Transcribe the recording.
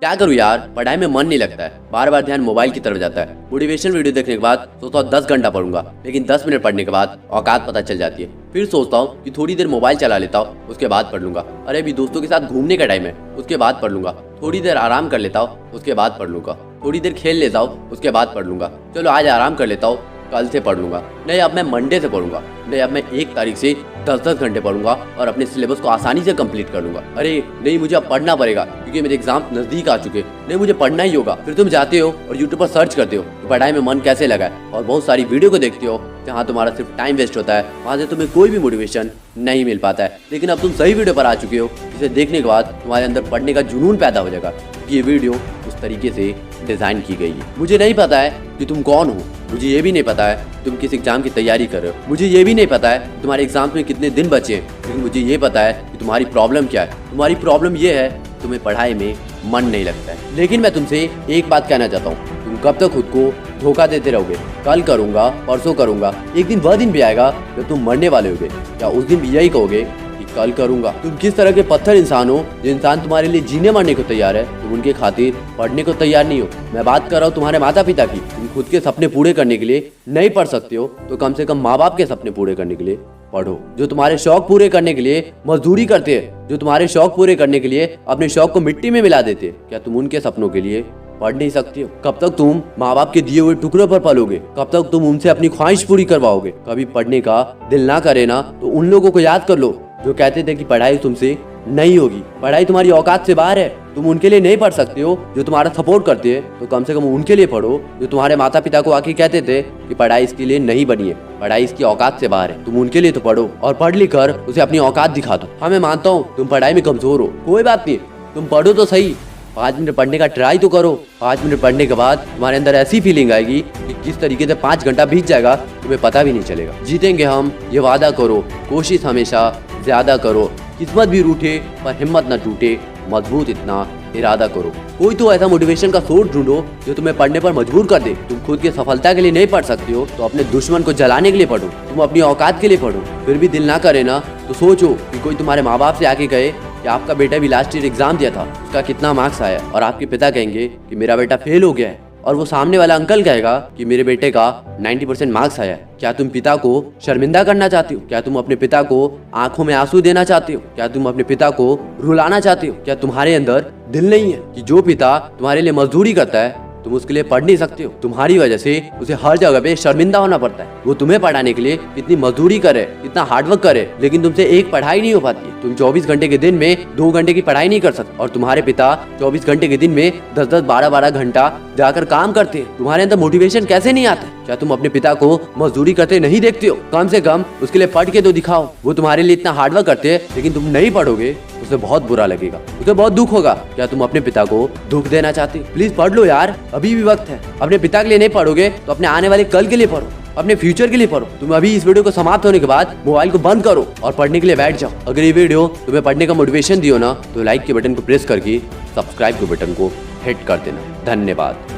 क्या करूँ यार, पढ़ाई में मन नहीं लगता है, बार बार ध्यान मोबाइल की तरफ जाता है। मोटिवेशन वीडियो देखने के बाद सोचता हूँ 10 घंटा पढ़ूंगा, लेकिन 10 मिनट पढ़ने के बाद औकात पता चल जाती है। फिर सोचता हूँ कि थोड़ी देर मोबाइल चला लेता हूँ, उसके बाद पढ़ लूंगा। अरे अभी दोस्तों के साथ घूमने का टाइम है, उसके बाद पढ़ लूंगा। थोड़ी देर आराम कर लेता हूँ, उसके बाद पढ़ लूंगा। थोड़ी देर खेल लेता हूँ, उसके बाद पढ़ लूंगा। चलो आज आराम कर लेता हूँ, कल से पढ़ लूंगा। नहीं अब मैं मंडे से पढ़ूंगा। नहीं अब मैं 1 तारीख से 10-10 घंटे पढ़ूंगा और अपने सिलेबस को आसानी से कंप्लीट कर लूंगा। अरे नहीं मुझे अब पढ़ना पड़ेगा क्योंकि मेरे एग्जाम नजदीक आ चुके। नहीं मुझे पढ़ना ही होगा। फिर तुम जाते हो और यूट्यूब पर सर्च करते हो कि पढ़ाई में मन कैसे लगा है और बहुत सारी वीडियो को देखते हो जहाँ तुम्हारा सिर्फ टाइम वेस्ट होता है, वहाँ से तुम्हें कोई भी मोटिवेशन नहीं मिल पाता है। लेकिन अब तुम सही वीडियो पर आ चुके हो, जिसे देखने के बाद तुम्हारे अंदर पढ़ने का जुनून पैदा हो जाएगा। ये वीडियो उस तरीके से डिजाइन की गई है। मुझे नहीं पता है कि तुम कौन हो, मुझे ये भी नहीं पता है तुम किस एग्जाम की तैयारी कर रहे हो, मुझे ये भी नहीं पता है तुम्हारे एग्जाम में कितने दिन बचे हैं, लेकिन मुझे ये पता है कि तुम्हारी प्रॉब्लम क्या है। तुम्हारी प्रॉब्लम ये है तुम्हें पढ़ाई में मन नहीं लगता है। लेकिन मैं तुमसे एक बात कहना चाहता हूँ, तुम कब तक खुद को धोखा देते रहोगे? कल करूंगा, परसों करूंगा, एक दिन वह दिन भी आएगा जब तुम मरने वाले होगे। क्या उस दिन भी यही कहोगे कि कल करूंगा? तुम किस तरह के पत्थर इंसान हो? जो इंसान तुम्हारे लिए जीने मरने को तैयार है, तुम उनके खातिर पढ़ने को तैयार नहीं हो। मैं बात कर रहा हूँ तुम्हारे माता पिता की। तुम खुद के सपने पूरे करने के लिए नहीं पढ़ सकते हो तो कम से कम माँ बाप के सपने पूरे करने के लिए पढ़ो। जो तुम्हारे शौक पूरे करने के लिए मजदूरी करते हैं, जो तुम्हारे शौक पूरे करने के लिए अपने शौक को मिट्टी में मिला देते हैं, क्या तुम उनके सपनों के लिए पढ़ नहीं सकते हो? कब तक तुम माँ बाप के दिए हुए टुकड़ों पर पलोगे? कब तक तुम उनसे अपनी ख्वाहिश पूरी करवाओगे? कभी पढ़ने का दिल ना करे ना तो उन लोगों को याद कर लो जो कहते थे कि पढ़ाई तुमसे नहीं होगी, पढ़ाई तुम्हारी औकात से बाहर है, तुम उनके लिए नहीं पढ़ सकते हो। जो तुम्हारा सपोर्ट करते हैं तो कम से कम उनके लिए पढ़ो। जो तुम्हारे माता पिता को आके कहते थे कि पढ़ाई इसके लिए नहीं बनी है, पढ़ाई इसकी औकात से बाहर है, तुम उनके लिए तो पढ़ो और पढ़ लिख कर उसे अपनी औकात दिखा दो। हाँ मैं मानता हूँ तुम पढ़ाई में कमजोर हो, कोई बात नहीं, तुम पढ़ो तो सही। 5 मिनट पढ़ने का ट्राई तो करो। 5 मिनट पढ़ने के बाद तुम्हारे अंदर ऐसी फीलिंग आएगी कि किस तरीके से 5 घंटा बीत जाएगा तुम्हें पता भी नहीं चलेगा। जीतेंगे हम, ये वादा करो, कोशिश हमेशा ज्यादा करो, किस्मत भी रूठे पर हिम्मत न टूटे, मजबूत इतना इरादा करो। कोई तो ऐसा मोटिवेशन का सोर्स ढूंढो जो तुम्हें पढ़ने पर मजबूर कर दे। तुम खुद की सफलता के लिए नहीं पढ़ सकते हो तो अपने दुश्मन को जलाने के लिए पढ़ो, तुम अपनी औकात के लिए पढ़ो। फिर भी दिल ना करे ना तो सोचो कि कोई तुम्हारे माँ बाप से आके कहे कि आपका बेटा भी लास्ट ईयर एग्जाम दिया था, उसका कितना मार्क्स आया, और आपके पिता कहेंगे कि मेरा बेटा फेल हो गया है, और वो सामने वाला अंकल कहेगा कि मेरे बेटे का 90% मार्क्स आया है। क्या तुम पिता को शर्मिंदा करना चाहते हो? क्या तुम अपने पिता को आंखों में आंसू देना चाहते हो? क्या तुम अपने पिता को रुलाना चाहते हो? क्या तुम्हारे अंदर दिल नहीं है कि जो पिता तुम्हारे लिए मजदूरी करता है तुम उसके लिए पढ़ नहीं सकते हो? तुम्हारी वजह से उसे हर जगह पे शर्मिंदा होना पड़ता है। वो तुम्हें पढ़ाने के लिए कितनी मजदूरी करे, कितना हार्डवर्क करे, लेकिन तुमसे एक पढ़ाई नहीं हो पाती। तुम 24 घंटे के दिन में 2 घंटे की पढ़ाई नहीं कर सकते, और तुम्हारे पिता 24 घंटे के दिन में 10-10, 12-12 घंटा जाकर काम करते हैं। तुम्हारे अंदर मोटिवेशन कैसे नहीं आता? क्या तुम अपने पिता को मजदूरी करते नहीं देखते हो? कम से कम उसके लिए पढ़ के तो दिखाओ। वो तुम्हारे लिए इतना हार्डवर्क करते हैं, लेकिन तुम नहीं पढ़ोगे, उसे बहुत बुरा लगेगा, उसे बहुत दुख होगा। क्या तुम अपने पिता को दुख देना चाहते? प्लीज पढ़ लो यार, अभी भी वक्त है। अपने पिता के लिए नहीं पढ़ोगे तो अपने आने वाले कल के लिए पढ़ो, अपने फ्यूचर के लिए पढ़ो। तुम अभी इस वीडियो को समाप्त होने के बाद मोबाइल को बंद करो और पढ़ने के लिए बैठ जाओ। अगर ये वीडियो तुम्हें पढ़ने का मोटिवेशन दियो ना तो लाइक के बटन को प्रेस करके सब्सक्राइब के बटन को हिट कर देना। धन्यवाद।